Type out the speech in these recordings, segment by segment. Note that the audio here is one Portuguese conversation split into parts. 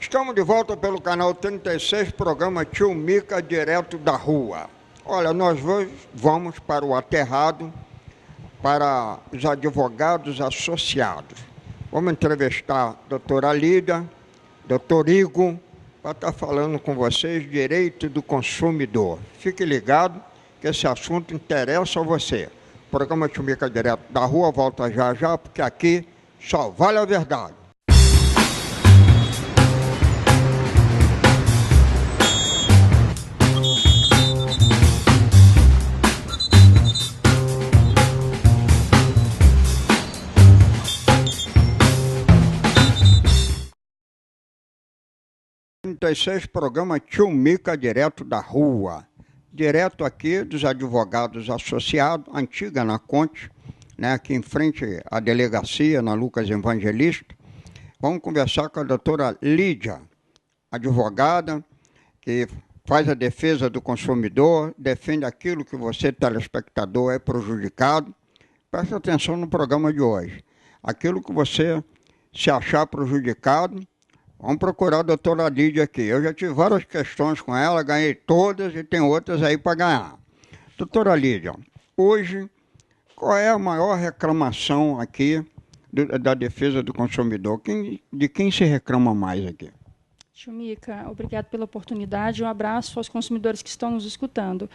Estamos de volta pelo canal 36, programa Tio Mica, direto da rua. Olha, nós vamos para o aterrado, para os advogados associados. Vamos entrevistar a doutora Lídia, doutor Igor, para estar falando com vocês direito do consumidor. Fique ligado que esse assunto interessa a você. O programa Tio Mica, direto da rua, volta já já, porque aqui só vale a verdade. Programa Tio Mica, direto da rua. Direto aqui dos advogados associados, antiga na Conte, né, aqui em frente à delegacia, na Lucas Evangelista. Vamos conversar com a doutora Lídia, advogada, que faz a defesa do consumidor, defende aquilo que você, telespectador, é prejudicado. Preste atenção no programa de hoje. Aquilo que você se achar prejudicado, vamos procurar a doutora Lídia aqui. Eu já tive várias questões com ela, ganhei todas e tem outras aí para ganhar. Doutora Lídia, hoje, qual é a maior reclamação aqui da defesa do consumidor? De quem se reclama mais aqui? Tio Mica, obrigado pela oportunidade. Um abraço aos consumidores que estão nos escutando.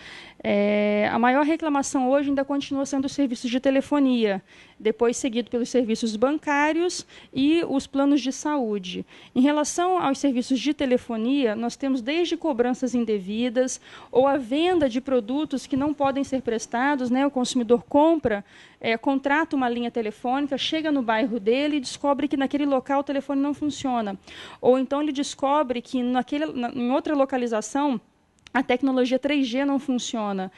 A maior reclamação hoje ainda continua sendo os serviços de telefonia, depois seguido pelos serviços bancários e os planos de saúde. Em relação aos serviços de telefonia, nós temos desde cobranças indevidas ou a venda de produtos que não podem ser prestados, né? O consumidor contrata uma linha telefônica, chega no bairro dele e descobre que naquele local o telefone não funciona. Ou então ele descobre que em outra localização a tecnologia 3G não funciona.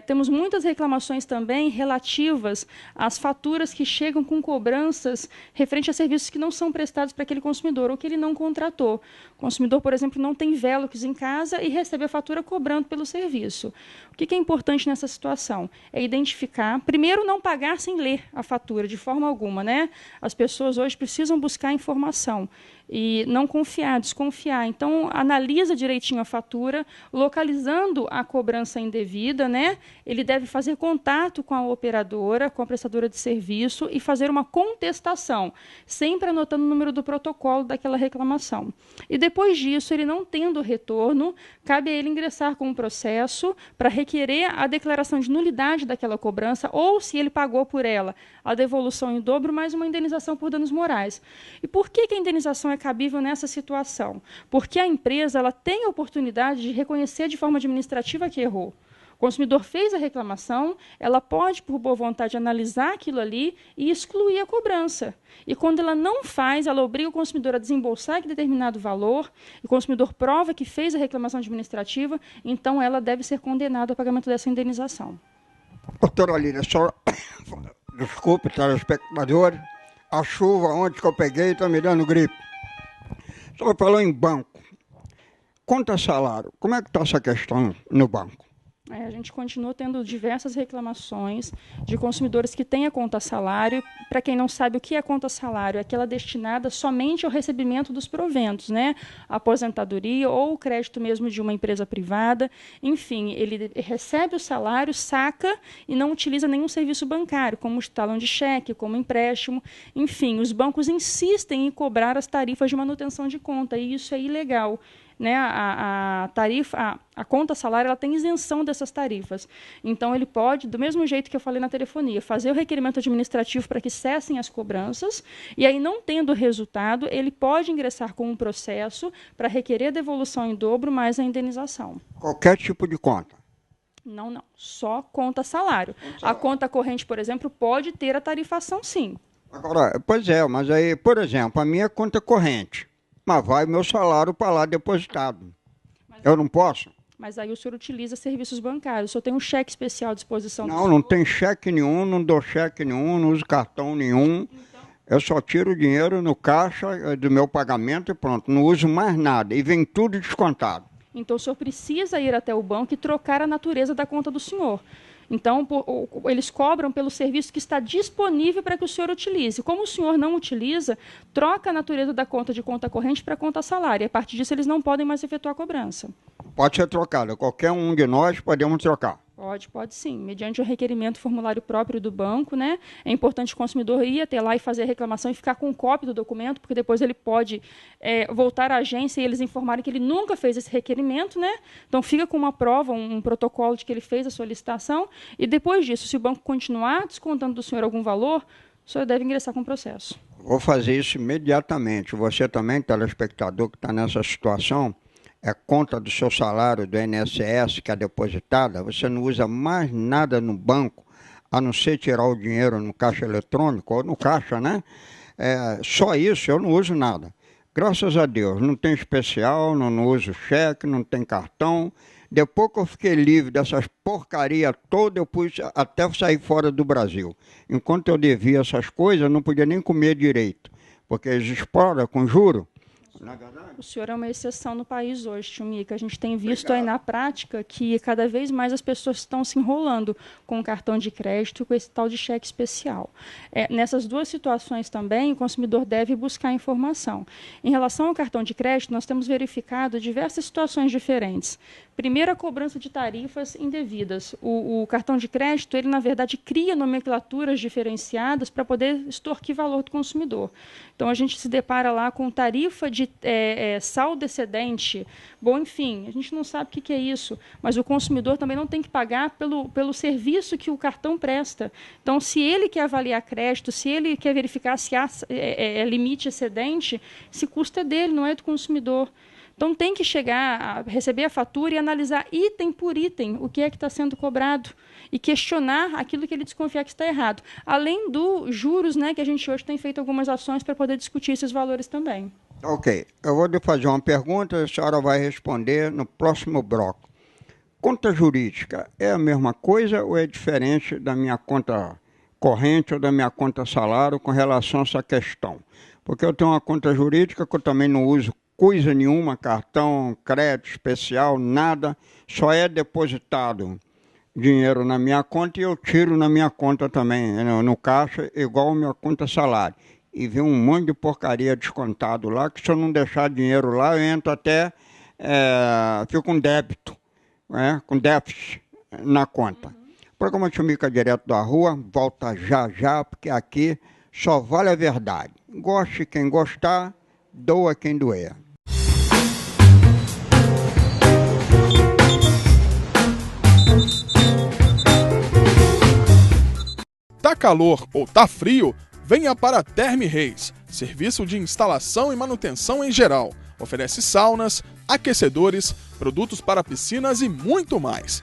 Temos muitas reclamações também relativas às faturas que chegam com cobranças referente a serviços que não são prestados para aquele consumidor ou que ele não contratou. O consumidor, por exemplo, não tem Velux em casa e recebe a fatura cobrando pelo serviço. O que é importante nessa situação? É identificar, primeiro, não pagar sem ler a fatura, de forma alguma, né? As pessoas hoje precisam buscar informação e não confiar, desconfiar. Então, analisa direitinho a fatura, localizando a cobrança indevida, né? Ele deve fazer contato com a operadora, com a prestadora de serviço e fazer uma contestação, sempre anotando o número do protocolo daquela reclamação. E depois disso, ele não tendo retorno, cabe a ele ingressar com um processo para requerer a declaração de nulidade daquela cobrança ou, se ele pagou por ela, a devolução em dobro mais uma indenização por danos morais. E por que a indenização é cabível nessa situação? Porque a empresa ela tem a oportunidade de reconhecer de forma administrativa que errou. O consumidor fez a reclamação, ela pode, por boa vontade, analisar aquilo ali e excluir a cobrança. E quando ela não faz, ela obriga o consumidor a desembolsar determinado valor, e o consumidor prova que fez a reclamação administrativa, então ela deve ser condenada ao pagamento dessa indenização. Doutora Lídia, desculpe, telespectadores, a chuva ontem que eu peguei está me dando gripe. A senhora falou em banco. Conta salário. Como é que está essa questão no banco? A gente continua tendo diversas reclamações de consumidores que têm a conta salário. Para quem não sabe o que é conta salário, é aquela destinada somente ao recebimento dos proventos, né? A aposentadoria ou o crédito mesmo de uma empresa privada. Enfim, ele recebe o salário, saca e não utiliza nenhum serviço bancário, como talão de cheque, como empréstimo. Enfim, os bancos insistem em cobrar as tarifas de manutenção de conta e isso é ilegal. Né, a conta salário ela tem isenção dessas tarifas. Então, ele pode, do mesmo jeito que eu falei na telefonia, fazer o requerimento administrativo para que cessem as cobranças, e aí, não tendo resultado, ele pode ingressar com um processo para requerer a devolução em dobro mais a indenização. Qualquer tipo de conta? Não. Só conta salário. A conta corrente, por exemplo, pode ter a tarifação, sim. Agora, pois é, mas aí, por exemplo, a minha conta corrente, mas vai meu salário para lá depositado. Eu não posso? Mas aí o senhor utiliza serviços bancários. O senhor tem um cheque especial à disposição? Não tem cheque nenhum, não dou cheque nenhum, não uso cartão nenhum. Então, eu só tiro o dinheiro no caixa do meu pagamento e pronto. Não uso mais nada. E vem tudo descontado. Então o senhor precisa ir até o banco e trocar a natureza da conta do senhor. Então, eles cobram pelo serviço que está disponível para que o senhor utilize. Como o senhor não utiliza, troca a natureza da conta de conta corrente para conta salário. E, a partir disso, eles não podem mais efetuar a cobrança. Pode ser trocada. Qualquer um de nós podemos trocar. Pode sim, mediante o requerimento formulário próprio do banco, né? É importante o consumidor ir até lá e fazer a reclamação e ficar com cópia do documento, porque depois ele pode voltar à agência e eles informarem que ele nunca fez esse requerimento, né? Então fica com uma prova, um protocolo de que ele fez a solicitação, e depois disso, se o banco continuar descontando do senhor algum valor, o senhor deve ingressar com o processo. Vou fazer isso imediatamente. Você também, telespectador que está nessa situação, conta do seu salário do INSS que é depositada, você não usa mais nada no banco, a não ser tirar o dinheiro no caixa eletrônico ou no caixa, né? Só isso, eu não uso nada. Graças a Deus, não tem especial, não uso cheque, não tem cartão. Depois que eu fiquei livre dessas porcarias todas, eu pus até sair fora do Brasil. Enquanto eu devia essas coisas, eu não podia nem comer direito, porque eles exploram com juro. O senhor é uma exceção no país hoje, tio Mica. A gente tem visto aí na prática que cada vez mais as pessoas estão se enrolando com o cartão de crédito e com esse tal de cheque especial. Nessas duas situações também, o consumidor deve buscar informação. Em relação ao cartão de crédito, nós temos verificado diversas situações diferentes. Primeiro, a cobrança de tarifas indevidas. O cartão de crédito, ele, na verdade, cria nomenclaturas diferenciadas para poder extorquir valor do consumidor. Então, a gente se depara lá com tarifa de saldo excedente. Bom, enfim, a gente não sabe o que é isso, mas o consumidor também não tem que pagar pelo serviço que o cartão presta. Então, se ele quer avaliar crédito, se ele quer verificar se há limite excedente, esse custo é dele, não é do consumidor. Então, tem que chegar a receber a fatura e analisar item por item o que é que está sendo cobrado e questionar aquilo que ele desconfia que está errado. Além dos juros, né, que a gente hoje tem feito algumas ações para poder discutir esses valores também. Ok, eu vou lhe fazer uma pergunta, a senhora vai responder no próximo bloco. Conta jurídica é a mesma coisa ou é diferente da minha conta corrente ou da minha conta salário com relação a essa questão? Porque eu tenho uma conta jurídica que eu também não uso coisa nenhuma, cartão, crédito especial, nada, só é depositado dinheiro na minha conta e eu tiro na minha conta também, no caixa, igual a minha conta salário. E vem um monte de porcaria descontado lá, que se eu não deixar dinheiro lá, eu entro até, fico com débito, com déficit na conta. O programa Tio Mica Direto da Rua volta já, porque aqui só vale a verdade. Goste quem gostar, doa quem doer. Tá calor ou tá frio? Venha para a Therme Reis, serviço de instalação e manutenção em geral. Oferece saunas, aquecedores, produtos para piscinas e muito mais.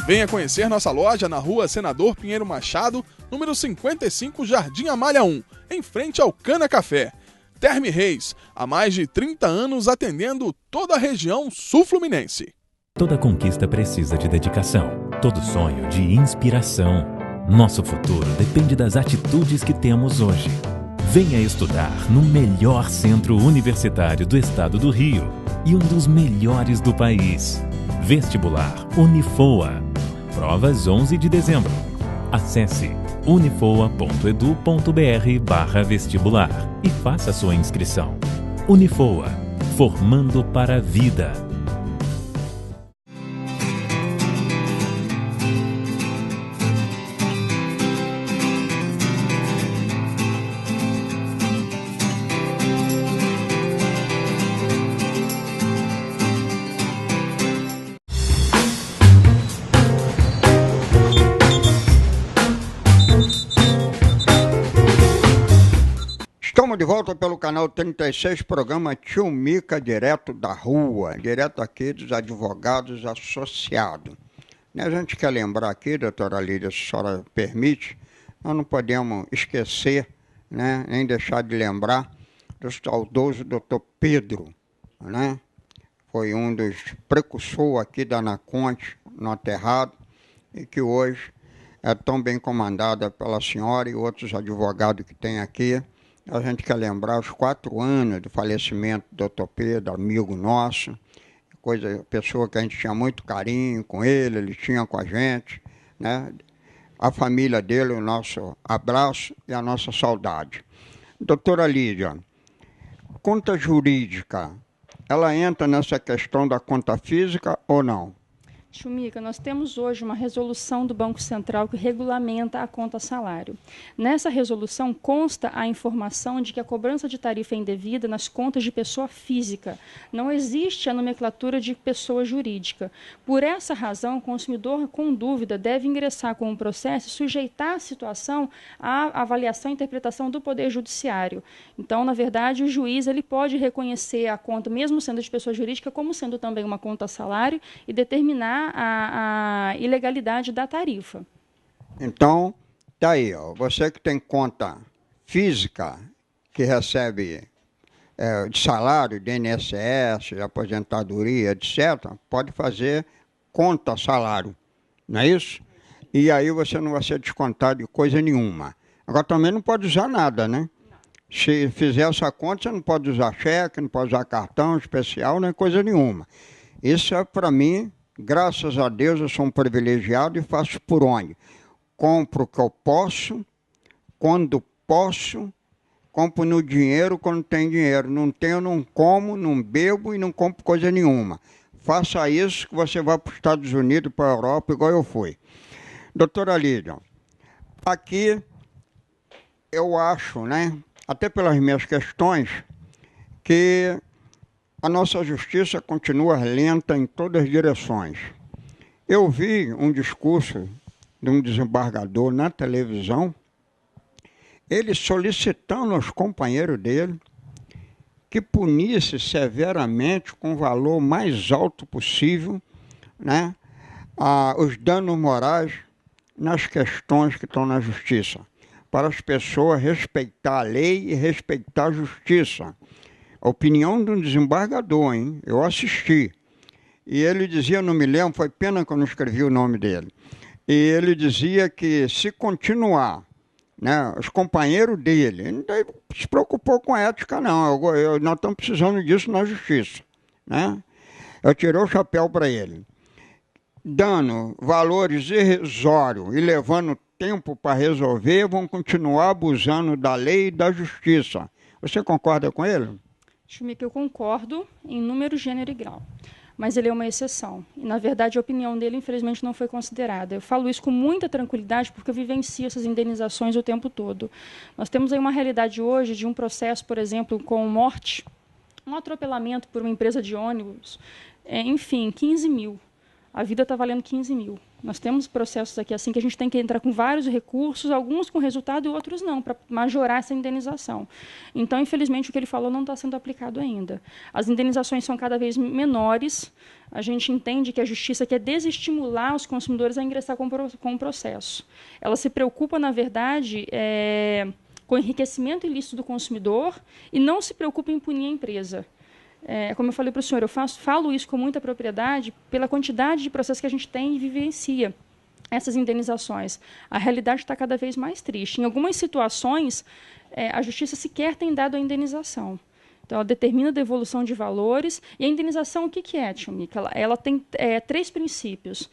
Venha conhecer nossa loja na rua Senador Pinheiro Machado, número 55, Jardim Amália 1, em frente ao Cana Café. Therme Reis, há mais de 30 anos atendendo toda a região sul-fluminense. Toda conquista precisa de dedicação, todo sonho de inspiração. Nosso futuro depende das atitudes que temos hoje. Venha estudar no melhor centro universitário do estado do Rio e um dos melhores do país. Vestibular Unifoa. Provas 11 de dezembro. Acesse unifoa.edu.br/vestibular e faça sua inscrição. Unifoa, formando para a vida. Estamos de volta pelo canal 36, programa Tio Mica Direto da Rua, direto aqui dos advogados associados. A gente quer lembrar aqui, doutora Lídia, se a senhora permite, nós não podemos esquecer, nem deixar de lembrar do saudoso doutor Pedro, Foi um dos precursores aqui da Anaconte, no Aterrado, e que hoje é tão bem comandada pela senhora e outros advogados que tem aqui, a gente quer lembrar os 4 anos do falecimento do Dr. Pedro, amigo nosso, pessoa que a gente tinha muito carinho com ele tinha com a gente, né? A família dele, o nosso abraço e a nossa saudade. Doutora Lídia, conta jurídica, ela entra nessa questão da conta física ou não? Chumica, nós temos hoje uma resolução do Banco Central que regulamenta a conta salário. Nessa resolução consta a informação de que a cobrança de tarifa é indevida nas contas de pessoa física. Não existe a nomenclatura de pessoa jurídica. Por essa razão, o consumidor com dúvida deve ingressar com o processo e sujeitar a situação à avaliação e interpretação do Poder Judiciário. Então, na verdade, o juiz ele pode reconhecer a conta, mesmo sendo de pessoa jurídica, como sendo também uma conta salário e determinar a ilegalidade da tarifa. Então, tá aí, ó, você que tem conta física, que recebe de salário, de INSS, de aposentadoria, etc., pode fazer conta salário, não é isso? E aí você não vai ser descontado de coisa nenhuma. Agora também não pode usar nada, né? Se fizer essa conta, você não pode usar cheque, não pode usar cartão especial, nem coisa nenhuma. Isso é para mim. Graças a Deus eu sou um privilegiado e faço por onde? Compro o que eu posso, quando posso, compro no dinheiro quando tem dinheiro. Não tenho, não como, não bebo e não compro coisa nenhuma. Faça isso que você vai para os Estados Unidos, para a Europa, igual eu fui. Doutora Lídia, aqui eu acho, né, até pelas minhas questões, que a nossa justiça continua lenta em todas as direções. Eu vi um discurso de um desembargador na televisão, ele solicitando aos companheiros dele que punisse severamente, com o valor mais alto possível, né, os danos morais nas questões que estão na justiça, para as pessoas respeitar a lei e respeitar a justiça. A opinião de um desembargador, hein? Eu assisti. E ele dizia, não me lembro, foi pena que eu não escrevi o nome dele. E ele dizia que se continuar, né, os companheiros dele, ele não se preocupou com a ética, não. Nós estamos precisando disso na justiça, né? Eu tirei o chapéu para ele. Dando valores irrisórios e levando tempo para resolver, vão continuar abusando da lei e da justiça. Você concorda com ele? Chumica, eu concordo em número, gênero e grau, mas ele é uma exceção. E, na verdade, a opinião dele, infelizmente, não foi considerada. Eu falo isso com muita tranquilidade porque eu vivencio essas indenizações o tempo todo. Nós temos aí uma realidade hoje de um processo, por exemplo, com morte, um atropelamento por uma empresa de ônibus, enfim, 15 mil. A vida está valendo 15 mil. Nós temos processos aqui assim que a gente tem que entrar com vários recursos, alguns com resultado e outros não, para majorar essa indenização. Então, infelizmente, o que ele falou não está sendo aplicado ainda. As indenizações são cada vez menores. A gente entende que a justiça quer desestimular os consumidores a ingressar com o processo. Ela se preocupa, na verdade, com o enriquecimento ilícito do consumidor e não se preocupa em punir a empresa. Como eu falei para o senhor, eu falo isso com muita propriedade pela quantidade de processos que a gente tem e vivencia essas indenizações. A realidade está cada vez mais triste. Em algumas situações, a justiça sequer tem dado a indenização. Então, ela determina a devolução de valores. E a indenização, o que é, Tio Mica? Ela tem 3 princípios.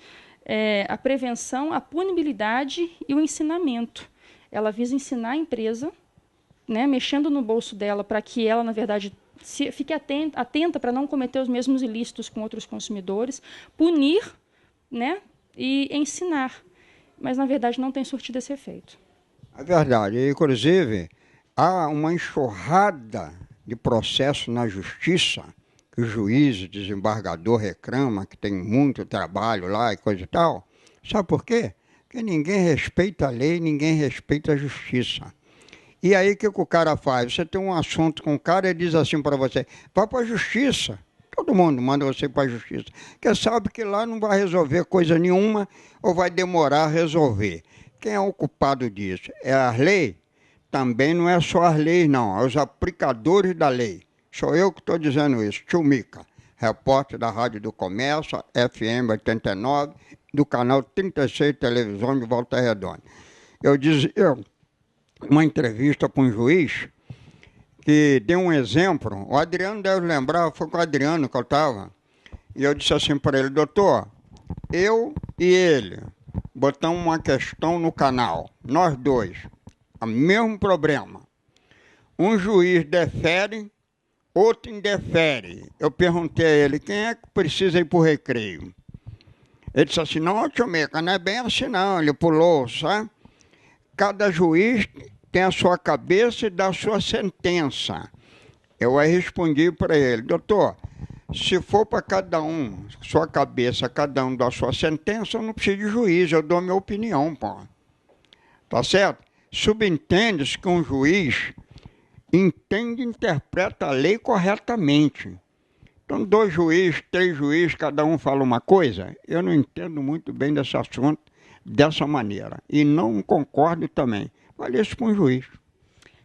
A prevenção, a punibilidade e o ensinamento. Ela visa ensinar a empresa, né, mexendo no bolso dela para que ela, na verdade, fique atenta para não cometer os mesmos ilícitos com outros consumidores, punir, né, e ensinar. Mas, na verdade, não tem surtido esse efeito. É verdade. Inclusive, há uma enxurrada de processos na justiça que o juiz, o desembargador reclama, que tem muito trabalho lá e coisa e tal. Sabe por quê? Porque ninguém respeita a lei, ninguém respeita a justiça. E aí, o que o cara faz? Você tem um assunto com o cara e diz assim para você, vá para a justiça. Todo mundo manda você para a justiça. Porque sabe que lá não vai resolver coisa nenhuma ou vai demorar a resolver. Quem é o culpado disso? É a lei? Também não é só as leis, não. É os aplicadores da lei. Sou eu que estou dizendo isso. Tio Mica, repórter da Rádio do Comércio, FM 89, do canal 36 Televisão de Volta Redonda. Eu dizia uma entrevista com um juiz que deu um exemplo. O Adriano deve lembrar, foi com o Adriano que eu estava. E eu disse assim para ele: doutor, eu e ele botamos uma questão no canal, nós dois, o mesmo problema. Um juiz defere, outro indefere. Eu perguntei a ele: quem é que precisa ir para o recreio? Ele disse assim: não, tio Mica, não é bem assim não. Ele pulou, sabe? Cada juiz tem a sua cabeça e dá a sua sentença. Eu aí respondi para ele: doutor, se for para cada um, sua cabeça, cada um dá a sua sentença, eu não preciso de juiz, eu dou a minha opinião, pô. Tá certo? Subentende-se que um juiz entende e interpreta a lei corretamente. Então, 2 juízes, 3 juízes, cada um fala uma coisa, eu não entendo muito bem desse assunto dessa maneira. E não concordo também. Vale isso para um juiz.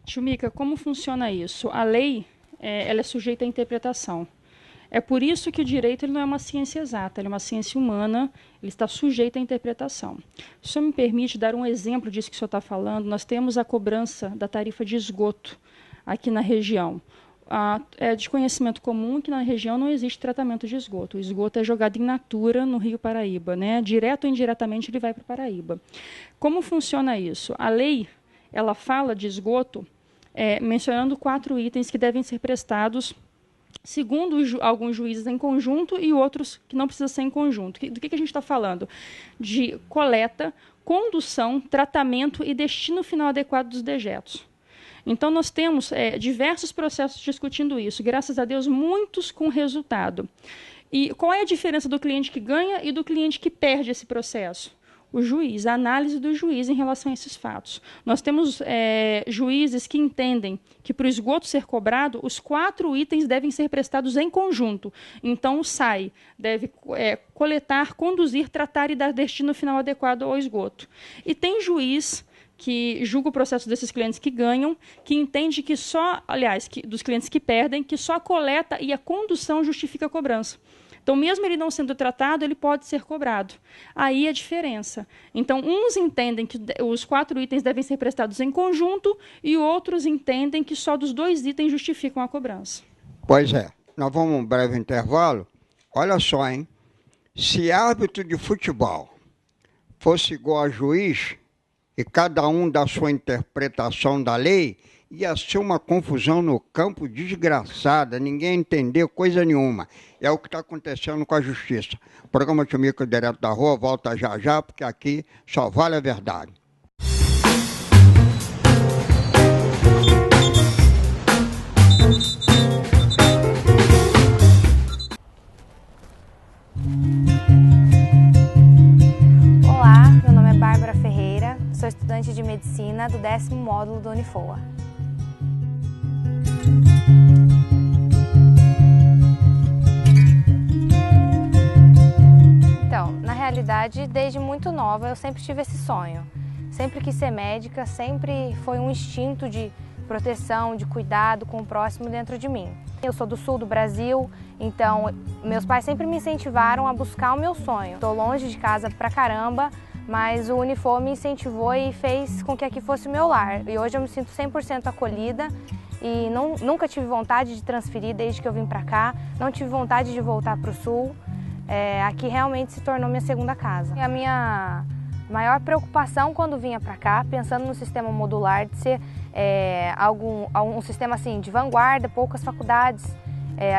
Tio Mica, como funciona isso? A lei ela é sujeita à interpretação. É por isso que o direito ele não é uma ciência exata, ele é uma ciência humana, ele está sujeito à interpretação. Se o senhor me permite dar um exemplo disso que o senhor está falando, nós temos a cobrança da tarifa de esgoto aqui na região. É de conhecimento comum que na região não existe tratamento de esgoto. O esgoto é jogado in natura no Rio Paraíba, né? Direto ou indiretamente ele vai para o Paraíba. Como funciona isso? A lei ela fala de esgoto mencionando 4 itens que devem ser prestados segundo alguns juízes em conjunto e outros que não precisam ser em conjunto. Do que a gente está falando? De coleta, condução, tratamento e destino final adequado dos dejetos. Então, nós temos diversos processos discutindo isso, graças a Deus, muitos com resultado. E qual é a diferença do cliente que ganha e do cliente que perde esse processo? O juiz, a análise do juiz em relação a esses fatos. Nós temos juízes que entendem que, para o esgoto ser cobrado, os 4 itens devem ser prestados em conjunto. Então, o SAI deve coletar, conduzir, tratar e dar destino final adequado ao esgoto. E tem juiz que julga o processo desses clientes que ganham, que entende que dos clientes que perdem, que só a coleta e a condução justifica a cobrança. Então, mesmo ele não sendo tratado, ele pode ser cobrado. Aí a diferença. Então, uns entendem que os 4 itens devem ser prestados em conjunto e outros entendem que só dos 2 itens justificam a cobrança. Pois é. Nós vamos a um breve intervalo. Olha só, hein? Se árbitro de futebol fosse igual a juiz e cada um dá sua interpretação da lei, ia ser uma confusão no campo desgraçada, ninguém ia entender coisa nenhuma. É o que está acontecendo com a justiça. O programa Tio Mica Direto da Rua volta já já, porque aqui só vale a verdade. Olá, meu nome é Bárbara Ferreira, sou estudante de Medicina do 10º módulo do Unifoa. Então, na realidade, desde muito nova eu sempre tive esse sonho. Sempre quis ser médica, sempre foi um instinto de proteção, de cuidado com o próximo dentro de mim. Eu sou do sul do Brasil, então meus pais sempre me incentivaram a buscar o meu sonho. Estou longe de casa pra caramba, mas o Unifoa me incentivou e fez com que aqui fosse o meu lar. E hoje eu me sinto 100% acolhida e nunca tive vontade de transferir desde que eu vim pra cá, não tive vontade de voltar pro sul. Aqui realmente se tornou minha segunda casa. A minha maior preocupação quando vinha para cá, pensando no sistema modular, de ser um sistema assim, de vanguarda, poucas faculdades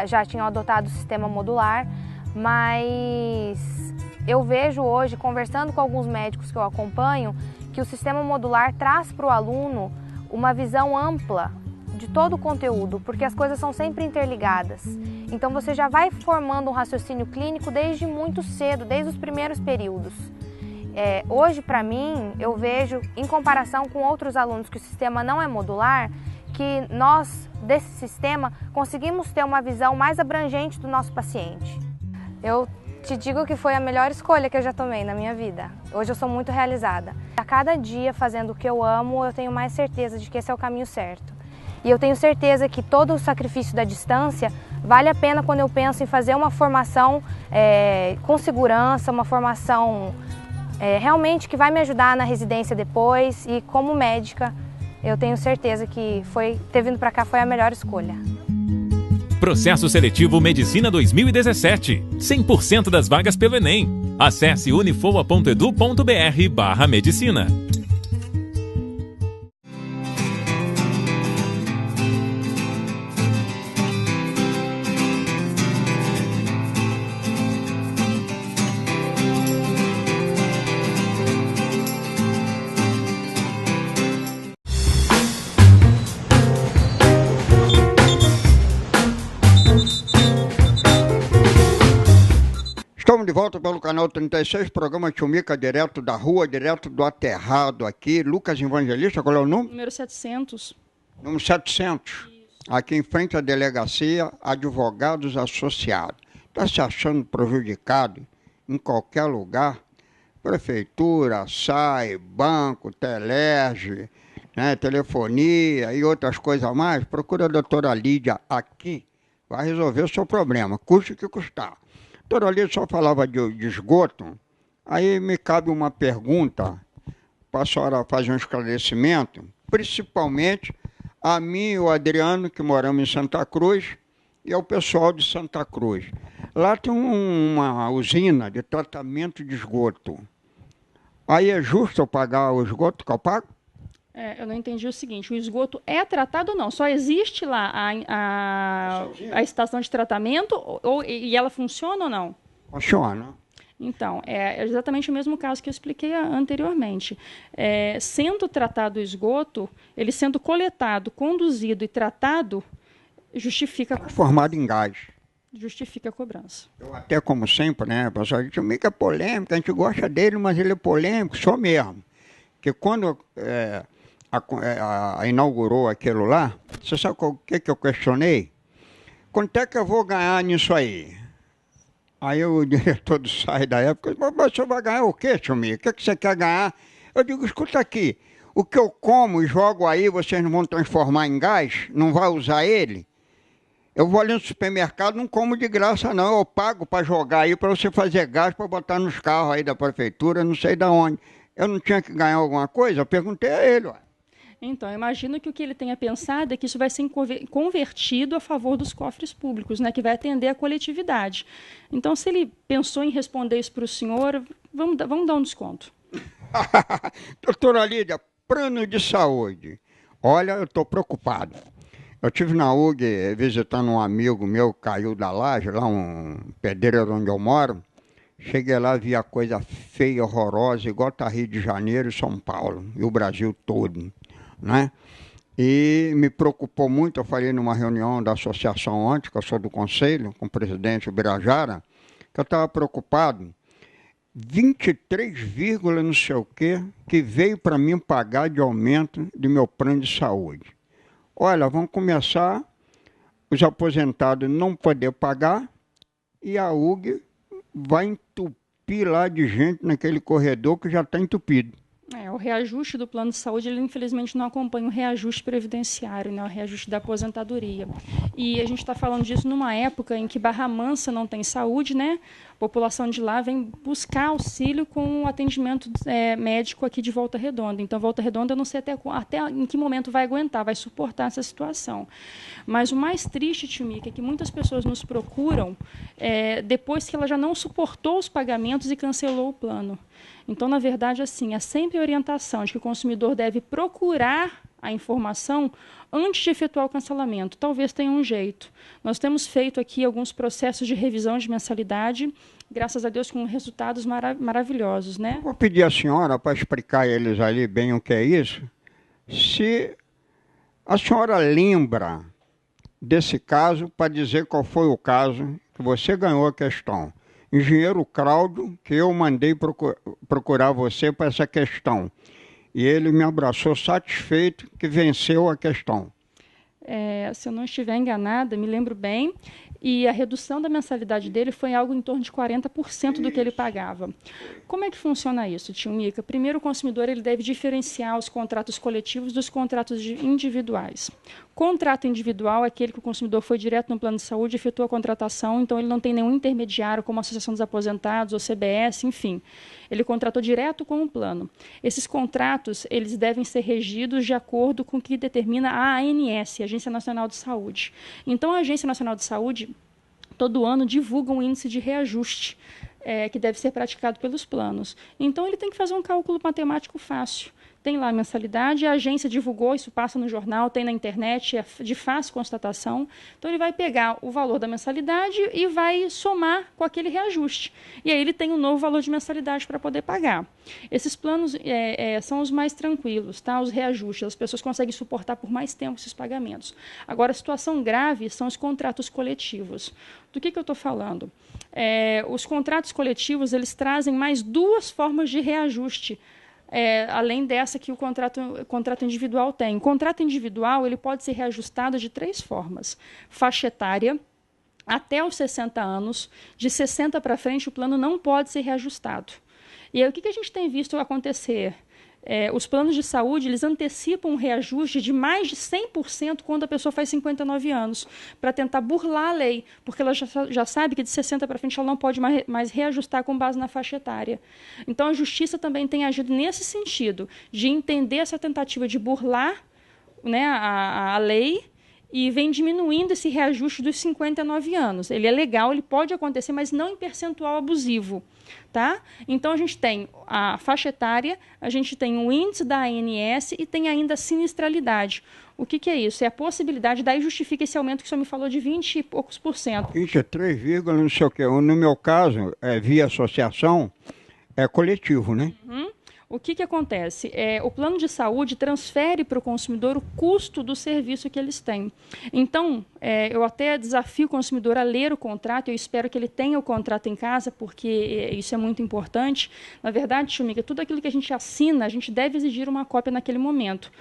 já tinham adotado o sistema modular, mas eu vejo hoje, conversando com alguns médicos que eu acompanho, que o sistema modular traz para o aluno uma visão ampla de todo o conteúdo, porque as coisas são sempre interligadas. Então você já vai formando um raciocínio clínico desde muito cedo, desde os primeiros períodos. Hoje, para mim, eu vejo, em comparação com outros alunos que o sistema não é modular, que nós, desse sistema, conseguimos ter uma visão mais abrangente do nosso paciente. Eu te digo que foi a melhor escolha que eu já tomei na minha vida. Hoje eu sou muito realizada. A cada dia, fazendo o que eu amo, eu tenho mais certeza de que esse é o caminho certo. E eu tenho certeza que todo o sacrifício da distância vale a pena quando eu penso em fazer uma formação com segurança, uma formação realmente que vai me ajudar na residência depois e como médica eu tenho certeza que ter vindo para cá foi a melhor escolha. Processo Seletivo Medicina 2017. 100% das vagas pelo Enem. Acesse unifoa.edu.br/medicina. Estamos de volta pelo canal 36, programa Tio Mica, direto da rua, direto do aterrado aqui. Lucas Evangelista, qual é o número? Número 700. Número 700. Aqui em frente à delegacia, advogados associados. Está se achando prejudicado em qualquer lugar? Prefeitura, SAI, banco, Telerge, né, telefonia e outras coisas a mais? Procura a doutora Lídia aqui, vai resolver o seu problema, custe o que custar. Doutora Lídia só falava de esgoto, aí me cabe uma pergunta para a senhora fazer um esclarecimento, principalmente a mim e o Adriano, que moramos em Santa Cruz, e ao pessoal de Santa Cruz. Lá tem uma usina de tratamento de esgoto. Aí é justo eu pagar o esgoto que eu pago? Eu não entendi o seguinte, o esgoto é tratado ou não? Só existe lá a estação de tratamento e ela funciona ou não? Funciona. Então, é exatamente o mesmo caso que eu expliquei anteriormente. Sendo tratado o esgoto, ele sendo coletado, conduzido e tratado, justifica formado em gás. Justifica a cobrança. Eu até, como sempre, né, pessoal, a gente fica polêmico, a gente gosta dele, mas ele é polêmico, só mesmo. Porque quando inaugurou aquilo lá, você sabe o que eu questionei? Quanto é que eu vou ganhar nisso aí? Aí o diretor do SAI da época disse, mas você vai ganhar o quê, tio Mica? O que você quer ganhar? Eu digo, escuta aqui, o que eu como e jogo aí, vocês não vão transformar em gás? Não vai usar ele? Eu vou ali no supermercado, não como de graça não, eu pago para jogar aí, para você fazer gás, para botar nos carros aí da prefeitura, não sei de onde. Eu não tinha que ganhar alguma coisa? Eu perguntei a ele, ué. Então, eu imagino que o que ele tenha pensado é que isso vai ser convertido a favor dos cofres públicos, né, que vai atender a coletividade. Então, se ele pensou em responder isso para o senhor, vamos dar um desconto. Doutora Lídia, plano de saúde. Olha, eu estou preocupado. Eu estive na UG visitando um amigo meu que caiu da laje, lá um pedreiro onde eu moro. Cheguei lá, vi a coisa feia, horrorosa, igual está Rio de Janeiro e São Paulo, e o Brasil todo, né? E me preocupou muito, eu falei numa reunião da associação ontem, que eu sou do conselho, com o presidente Birajara, que eu estava preocupado, 23, não sei o quê, que veio para mim pagar de aumento de meu plano de saúde. Olha, vão começar os aposentados não poder pagar e a UG vai entupir lá de gente naquele corredor que já está entupido. O reajuste do plano de saúde, ele infelizmente não acompanha o reajuste previdenciário, né, o reajuste da aposentadoria. E a gente está falando disso numa época em que Barra Mansa não tem saúde, né? A população de lá vem buscar auxílio com o atendimento médico aqui de Volta Redonda. Então, Volta Redonda, eu não sei até em que momento vai aguentar, vai suportar essa situação. Mas o mais triste, tio Mica, é que muitas pessoas nos procuram depois que ela já não suportou os pagamentos e cancelou o plano. Então, na verdade, assim, é sempre a orientação de que o consumidor deve procurar a informação antes de efetuar o cancelamento. Talvez tenha um jeito. Nós temos feito aqui alguns processos de revisão de mensalidade, graças a Deus com resultados maravilhosos, né? Vou pedir à senhora para explicar a eles ali bem o que é isso. Se a senhora lembra desse caso, para dizer qual foi o caso que você ganhou a questão. Engenheiro Cláudio, que eu mandei procurar você para essa questão. E ele me abraçou satisfeito que venceu a questão. Se eu não estiver enganada, me lembro bem, e a redução da mensalidade dele foi algo em torno de 40% do que ele pagava. Como é que funciona isso, tio Mica? Primeiro, o consumidor ele deve diferenciar os contratos coletivos dos contratos individuais. Contrato individual é aquele que o consumidor foi direto no plano de saúde, efetuou a contratação, então ele não tem nenhum intermediário, como a Associação dos Aposentados ou CBS, enfim. ele contratou direto com o plano. Esses contratos, eles devem ser regidos de acordo com o que determina a ANS, Agência Nacional de Saúde. Então, a Agência Nacional de Saúde, todo ano, divulga um índice de reajuste que deve ser praticado pelos planos. Então, ele tem que fazer um cálculo matemático fácil. Tem lá a mensalidade, a agência divulgou, isso passa no jornal, tem na internet, é de fácil constatação. Então, ele vai pegar o valor da mensalidade e vai somar com aquele reajuste. E aí ele tem um novo valor de mensalidade para poder pagar. Esses planos são os mais tranquilos, tá? Os reajustes, as pessoas conseguem suportar por mais tempo esses pagamentos. Agora, a situação grave são os contratos coletivos. Do que eu estou falando? Os contratos coletivos, eles trazem mais duas formas de reajuste, além dessa que o contrato individual tem. O contrato individual ele pode ser reajustado de 3 formas. Faixa etária, até os 60 anos, de 60 para frente o plano não pode ser reajustado. E aí o que a gente tem visto acontecer? Os planos de saúde eles antecipam um reajuste de mais de 100% quando a pessoa faz 59 anos, para tentar burlar a lei, porque ela já sabe que de 60 para frente ela não pode mais reajustar com base na faixa etária. Então, a Justiça também tem agido nesse sentido, de entender essa tentativa de burlar, né, a lei, e vem diminuindo esse reajuste dos 59 anos. Ele é legal, ele pode acontecer, mas não em percentual abusivo. Tá? Então, a gente tem a faixa etária, a gente tem o índice da ANS e tem ainda a sinistralidade. O que é isso? É a possibilidade, daí justifica esse aumento que o senhor me falou de 20 e poucos por cento. 23, não sei o quê. No meu caso, via associação, é coletivo, né? Uhum. O que acontece? O plano de saúde transfere para o consumidor o custo do serviço que eles têm. Então, eu até desafio o consumidor a ler o contrato, eu espero que ele tenha o contrato em casa, porque isso é muito importante. Na verdade, Chumica, tudo aquilo que a gente assina, a gente deve exigir uma cópia naquele momento.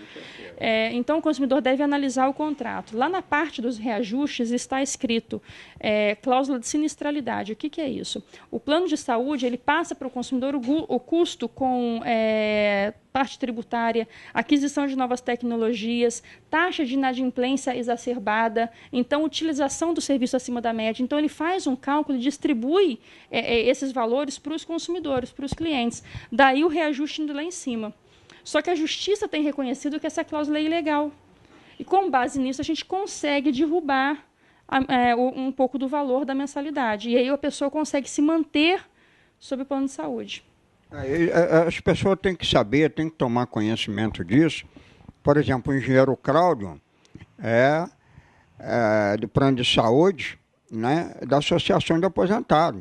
Então, o consumidor deve analisar o contrato. Lá na parte dos reajustes está escrito cláusula de sinistralidade. O que é isso? O plano de saúde ele passa para o consumidor o custo com parte tributária, aquisição de novas tecnologias, taxa de inadimplência exacerbada, então utilização do serviço acima da média. Então, ele faz um cálculo e distribui esses valores para os consumidores, para os clientes. Daí o reajuste indo lá em cima. Só que a Justiça tem reconhecido que essa cláusula é ilegal. E, com base nisso, a gente consegue derrubar um pouco do valor da mensalidade. E aí a pessoa consegue se manter sob o plano de saúde. As pessoas têm que saber, têm que tomar conhecimento disso. Por exemplo, o engenheiro Cláudio do plano de saúde, né, da Associação de Aposentados.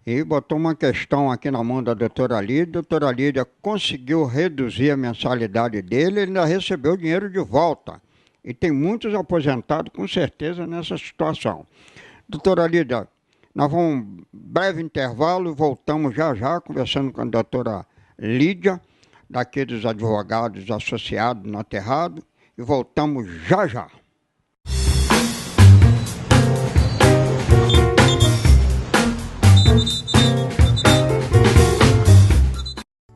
E botou uma questão aqui na mão da doutora Lídia. A doutora Lídia conseguiu reduzir a mensalidade dele, ele ainda recebeu o dinheiro de volta. E tem muitos aposentados, com certeza, nessa situação. Doutora Lídia, nós vamos um breve intervalo e voltamos já, conversando com a doutora Lídia, daqui dos advogados associados no Aterrado, e voltamos já.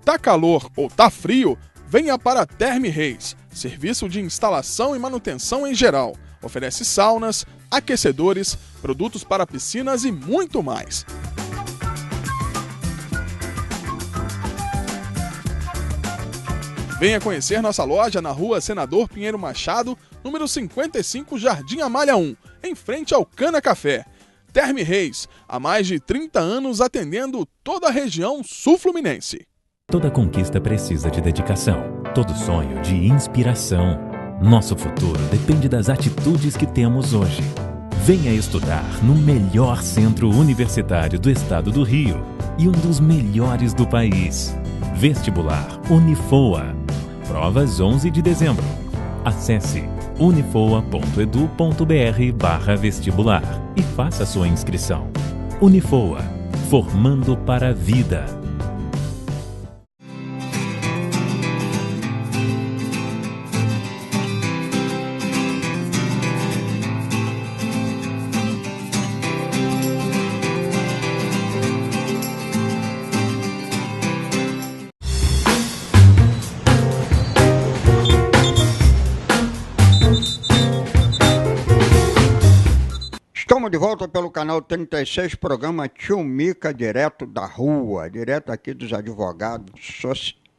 Tá calor ou tá frio? Venha para a Therme Reis, serviço de instalação e manutenção em geral. Oferece saunas, aquecedores, produtos para piscinas e muito mais. Venha conhecer nossa loja na rua Senador Pinheiro Machado, número 55, Jardim Amália 1, em frente ao Cana Café. Therme Reis, há mais de 30 anos atendendo toda a região sul-fluminense. Toda conquista precisa de dedicação, todo sonho de inspiração. Nosso futuro depende das atitudes que temos hoje. Venha estudar no melhor centro universitário do estado do Rio e um dos melhores do país. Vestibular Unifoa. Provas 11 de dezembro. Acesse unifoa.edu.br/vestibular e faça sua inscrição. Unifoa, formando para a vida. Estamos de volta pelo canal 36, programa Tio Mica, direto da rua, direto aqui dos advogados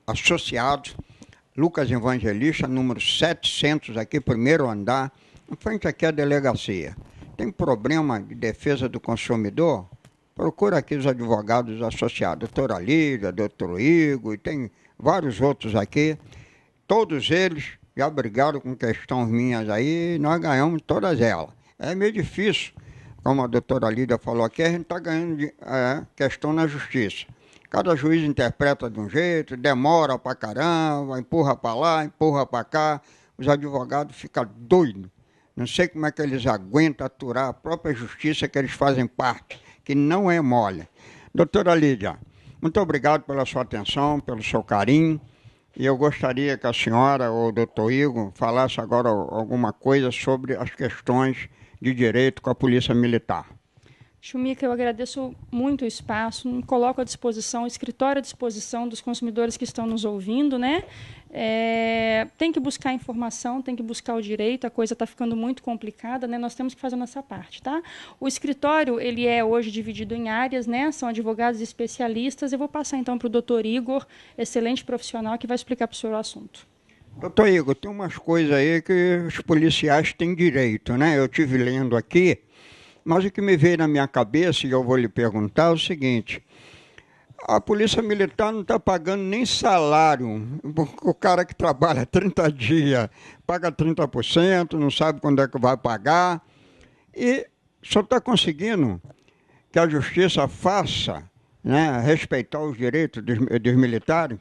associados, Lucas Evangelista, número 700, aqui, primeiro andar, em frente aqui à delegacia. Tem problema de defesa do consumidor? Procura aqui os advogados associados, doutora Lídia, doutor Igor, e tem vários outros aqui. Todos eles já brigaram com questões minhas aí e nós ganhamos todas elas. É meio difícil, como a doutora Lídia falou aqui, a gente está ganhando questão na justiça. Cada juiz interpreta de um jeito, demora pra caramba, empurra para lá, empurra para cá. Os advogados ficam doidos. Não sei como é que eles aguentam aturar a própria justiça que eles fazem parte, que não é mole. Doutora Lídia, muito obrigado pela sua atenção, pelo seu carinho. E eu gostaria que a senhora ou o doutor Igor falasse agora alguma coisa sobre as questões de direito com a Polícia Militar. Tio Mica, eu agradeço muito o espaço, me coloco à disposição, o escritório à disposição dos consumidores que estão nos ouvindo, né? Tem que buscar informação, tem que buscar o direito, a coisa está ficando muito complicada, né? Nós temos que fazer a nossa parte, tá? O escritório, ele é hoje dividido em áreas, né? São advogados especialistas. Eu vou passar então para o doutor Igor, excelente profissional, que vai explicar para o senhor o assunto. Doutor Igor, tem umas coisas aí que os policiais têm direito, né? Eu estive lendo aqui, mas o que me veio na minha cabeça, e eu vou lhe perguntar, é o seguinte: a Polícia Militar não está pagando nem salário. O cara que trabalha 30 dias paga 30%, não sabe quando é que vai pagar, e só está conseguindo que a Justiça faça, né, respeitar os direitos dos militares.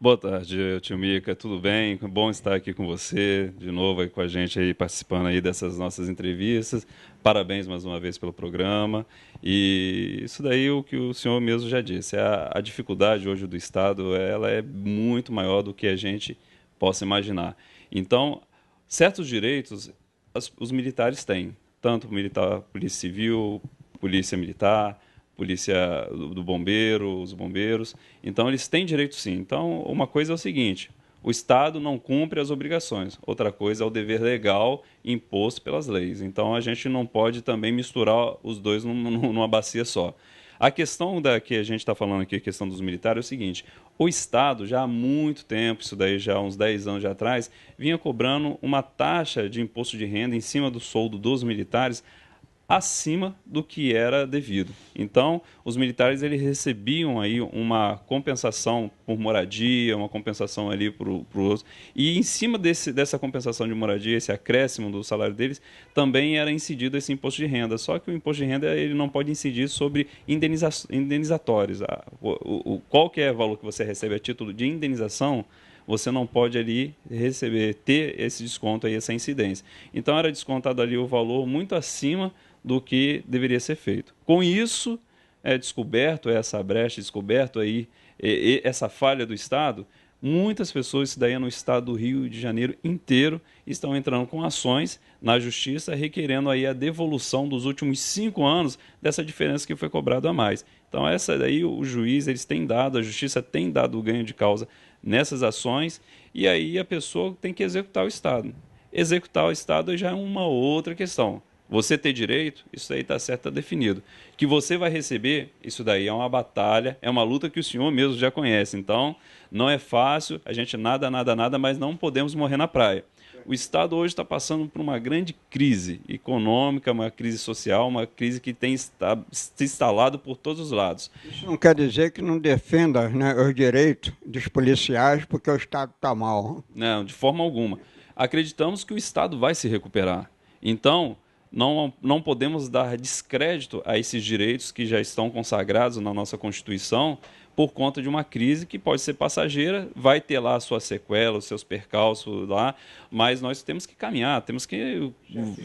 Boa tarde, tio Mica, tudo bem? Bom estar aqui com você, de novo aí com a gente, aí, participando aí dessas nossas entrevistas. Parabéns mais uma vez pelo programa. E isso daí o que o senhor mesmo já disse, a dificuldade hoje do Estado, ela é muito maior do que a gente possa imaginar. Então, certos direitos os militares têm, tanto militar, polícia civil, polícia militar, polícia do bombeiro, os bombeiros. Então, eles têm direito sim. Então, uma coisa é o seguinte: o Estado não cumpre as obrigações. Outra coisa é o dever legal imposto pelas leis. Então, a gente não pode também misturar os dois numa bacia só. A questão que a gente está falando aqui, a questão dos militares, é o seguinte: o Estado, já há muito tempo, isso daí já há uns 10 anos já atrás, vinha cobrando uma taxa de imposto de renda em cima do soldo dos militares, acima do que era devido. Então, os militares eles recebiam aí uma compensação por moradia, uma compensação ali para os... E em cima dessa compensação de moradia, esse acréscimo do salário deles, também era incidido esse imposto de renda. Só que o imposto de renda ele não pode incidir sobre indenizatórios. Qualquer valor que você recebe a título de indenização, você não pode ali ter esse desconto aí, essa incidência. Então, era descontado ali o valor muito acima do que deveria ser feito. Com isso, descoberto essa brecha, descoberto aí essa falha do Estado, muitas pessoas, isso daí é no estado do Rio de Janeiro inteiro, estão entrando com ações na Justiça, requerendo aí a devolução dos últimos 5 anos dessa diferença que foi cobrada a mais. Então, essa daí o juiz, eles têm dado, a Justiça tem dado o ganho de causa nessas ações, e aí a pessoa tem que executar o Estado. Executar o Estado já é uma outra questão. Você ter direito, isso aí está certo, está definido. Que você vai receber, isso daí é uma batalha, é uma luta que o senhor mesmo já conhece. Então, não é fácil, a gente nada, mas não podemos morrer na praia. O Estado hoje está passando por uma grande crise econômica, uma crise social, uma crise que tem se instalado por todos os lados. Isso não quer dizer que não defenda, né, os direitos dos policiais porque o Estado está mal. Não, de forma alguma. Acreditamos que o Estado vai se recuperar. Então, não podemos dar descrédito a esses direitos que já estão consagrados na nossa Constituição por conta de uma crise que pode ser passageira, vai ter lá a sua sequela, os seus percalços lá, mas nós temos que caminhar, temos que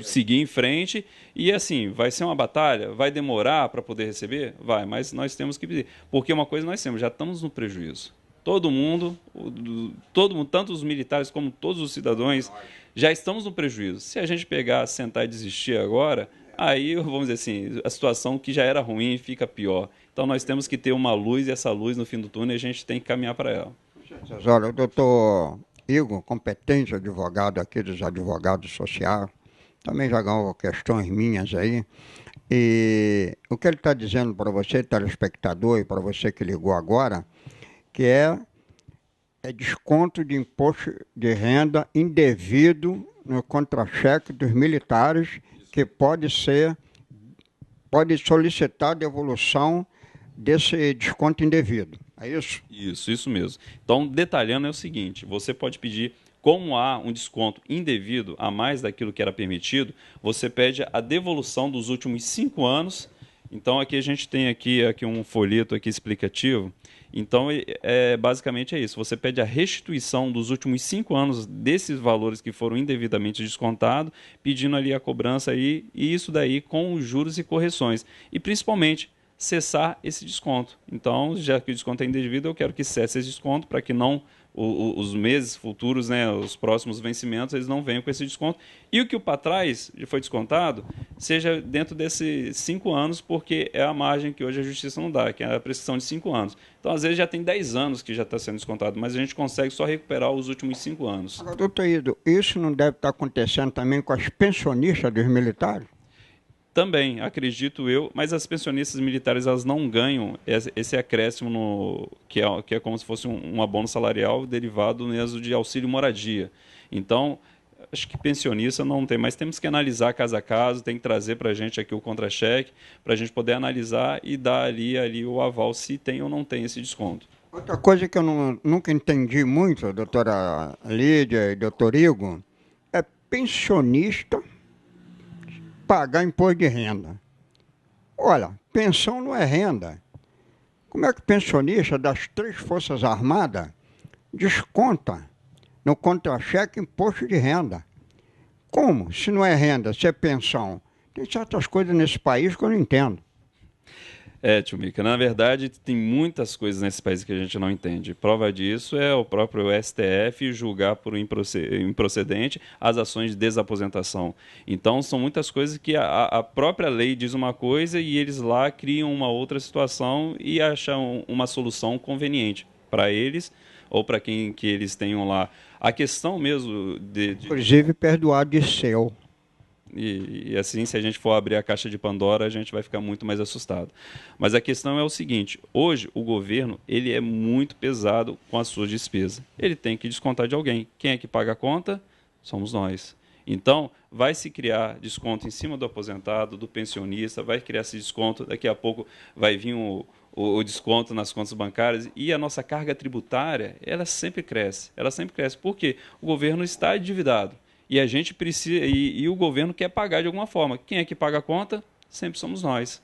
seguir em frente e assim, vai ser uma batalha, vai demorar para poder receber? Vai, mas nós temos que pedir, porque uma coisa nós temos, já estamos no prejuízo. Todo mundo, tanto os militares como todos os cidadãos, já estamos no prejuízo. Se a gente pegar, sentar e desistir agora, aí, vamos dizer assim, a situação que já era ruim fica pior. Então, nós temos que ter uma luz, e essa luz no fim do túnel, a gente tem que caminhar para ela. Olha, o doutor Igor, competente advogado aqui dos advogados sociais, também já ganhou questões minhas aí. E o que ele está dizendo para você, telespectador, e para você que ligou agora, que é desconto de imposto de renda indevido no contra-cheque dos militares, que pode solicitar a devolução desse desconto indevido. É isso? Isso mesmo. Então, detalhando é o seguinte, você pode pedir, como há um desconto indevido a mais daquilo que era permitido, você pede a devolução dos últimos 5 anos. Então, aqui a gente tem aqui um folheto aqui explicativo. Então, basicamente é isso. Você pede a restituição dos últimos 5 anos desses valores que foram indevidamente descontados, pedindo ali a cobrança aí, e isso daí com os juros e correções. E, principalmente, cessar esse desconto. Então, já que o desconto é indevido, eu quero que cesse esse desconto para que não os meses futuros, né, os próximos vencimentos, eles não venham com esse desconto. E o que para trás foi descontado, seja dentro desses 5 anos, porque é a margem que hoje a justiça não dá, que é a prescrição de 5 anos. Então, às vezes, já tem 10 anos que já está sendo descontado, mas a gente consegue só recuperar os últimos 5 anos. Agora, doutor Ido, isso não deve estar acontecendo também com as pensionistas dos militares? Também, acredito eu, mas as pensionistas militares elas não ganham esse acréscimo que é como se fosse um abono salarial derivado mesmo de auxílio moradia. Então, acho que pensionista não tem, mas temos que analisar caso a caso, tem que trazer para a gente aqui o contra-cheque, para a gente poder analisar e dar ali o aval se tem ou não tem esse desconto. Outra coisa que eu nunca entendi muito, doutora Lídia e doutor Igor, é pensionista pagar imposto de renda. Olha, pensão não é renda. Como é que o pensionista das 3 Forças Armadas desconta no contra-cheque imposto de renda? Como? Se não é renda, se é pensão? Tem certas coisas nesse país que eu não entendo. Tio Mica, na verdade tem muitas coisas nesse país que a gente não entende. Prova disso é o próprio STF julgar por improcedente as ações de desaposentação. Então são muitas coisas que a própria lei diz uma coisa e eles lá criam uma outra situação e acham uma solução conveniente para eles ou para quem que eles tenham lá. A questão mesmo Inclusive perdoar de seu. E assim, se a gente for abrir a caixa de Pandora, a gente vai ficar muito mais assustado. Mas a questão é o seguinte, hoje o governo ele é muito pesado com as suas despesas. Ele tem que descontar de alguém. Quem é que paga a conta? Somos nós. Então, vai se criar desconto em cima do aposentado, do pensionista, vai criar esse desconto, daqui a pouco vai vir o desconto nas contas bancárias e a nossa carga tributária, ela sempre cresce. Por quê? O governo está endividado. E a gente precisa, e o governo quer pagar de alguma forma. Quem é que paga a conta? Sempre somos nós.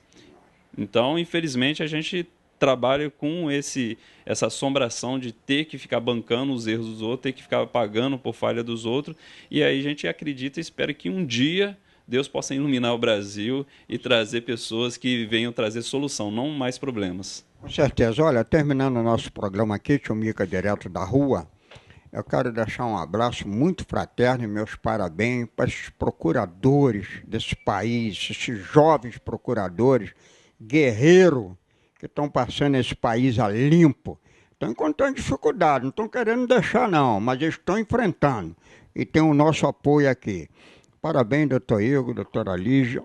Então, infelizmente, a gente trabalha com essa assombração de ter que ficar bancando os erros dos outros, ter que ficar pagando por falha dos outros. E aí a gente acredita e espera que um dia Deus possa iluminar o Brasil e trazer pessoas que venham trazer solução, não mais problemas. Com certeza. Olha, terminando o nosso programa aqui, Tio Mica, direto da rua, eu quero deixar um abraço muito fraterno e meus parabéns para esses procuradores desse país, esses jovens procuradores, guerreiros, que estão passando esse país a limpo. Estão encontrando dificuldade, não estão querendo deixar não, mas eles estão enfrentando. E tem o nosso apoio aqui. Parabéns, doutor Igor, doutora Lígia,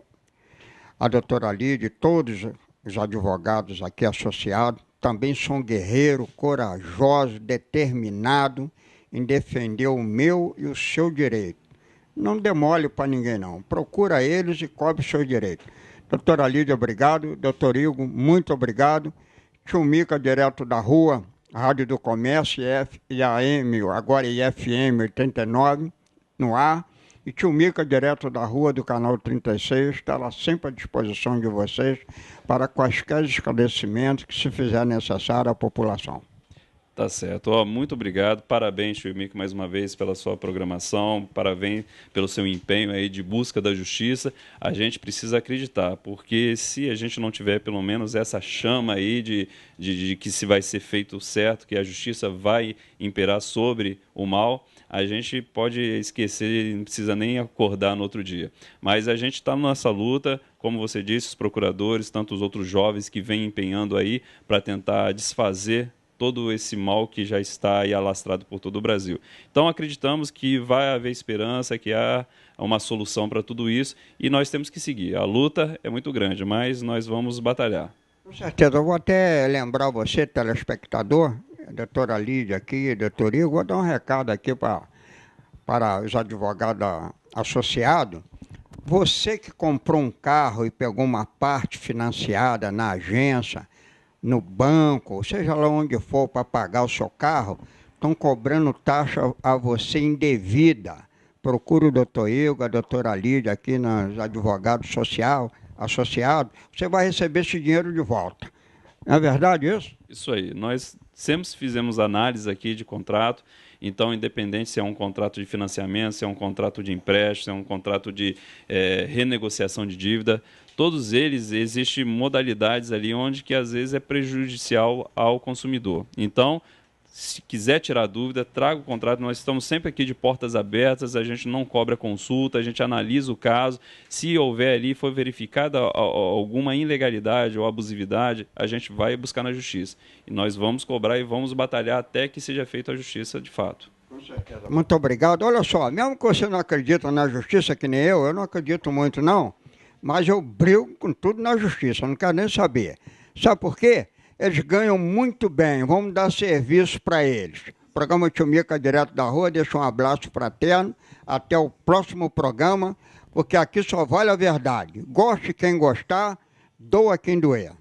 a doutora Lídia e todos os advogados aqui associados. Também são guerreiros, corajosos, determinados em defender o meu e o seu direito. Não demole para ninguém, não. Procura eles e cobre os seus direitos. Doutora Lídia, obrigado. Doutor Igor, muito obrigado. Tio Mica, direto da rua, Rádio do Comércio e AM, agora FM 89, no ar. E Tio Mica, direto da rua do Canal 36, estará sempre à disposição de vocês para quaisquer esclarecimentos que se fizer necessário à população. Tá certo. Muito obrigado. Parabéns, Tio Mica, mais uma vez pela sua programação. Parabéns pelo seu empenho aí de busca da justiça. A gente precisa acreditar, porque se a gente não tiver pelo menos essa chama aí de que se vai ser feito certo, que a justiça vai imperar sobre o mal, a gente pode esquecer, não precisa nem acordar no outro dia. Mas a gente está nessa luta, como você disse, os procuradores, tantos outros jovens que vêm empenhando aí para tentar desfazer todo esse mal que já está aí alastrado por todo o Brasil. Então acreditamos que vai haver esperança, que há uma solução para tudo isso e nós temos que seguir. A luta é muito grande, mas nós vamos batalhar. Com certeza, eu vou até lembrar você, telespectador, a doutora Lídia aqui, doutor Igor, vou dar um recado aqui para os advogados associados. Você que comprou um carro e pegou uma parte financiada na agência, no banco, seja lá onde for para pagar o seu carro, estão cobrando taxa a você indevida. Procure o doutor Igor, a doutora Lídia aqui nos advogados associados, você vai receber esse dinheiro de volta. Não é verdade isso? Isso aí. Nós sempre fizemos análise aqui de contrato, então, independente se é um contrato de financiamento, se é um contrato de empréstimo, se é um contrato de renegociação de dívida, todos eles existem modalidades ali onde que às vezes é prejudicial ao consumidor. Então, se quiser tirar dúvida, traga o contrato. Nós estamos sempre aqui de portas abertas, a gente não cobra consulta, a gente analisa o caso. Se houver ali, for verificada alguma ilegalidade ou abusividade, a gente vai buscar na justiça. E nós vamos cobrar e vamos batalhar até que seja feita a justiça de fato. Com certeza. Muito obrigado. Olha só, mesmo que você não acredita na justiça, que nem eu não acredito muito não, mas eu brigo com tudo na justiça, não quero nem saber. Sabe por quê? Eles ganham muito bem, vamos dar serviço para eles. O programa Tio Mica, direto da rua, deixa um abraço fraterno, até o próximo programa, porque aqui só vale a verdade. Goste quem gostar, doa quem doer.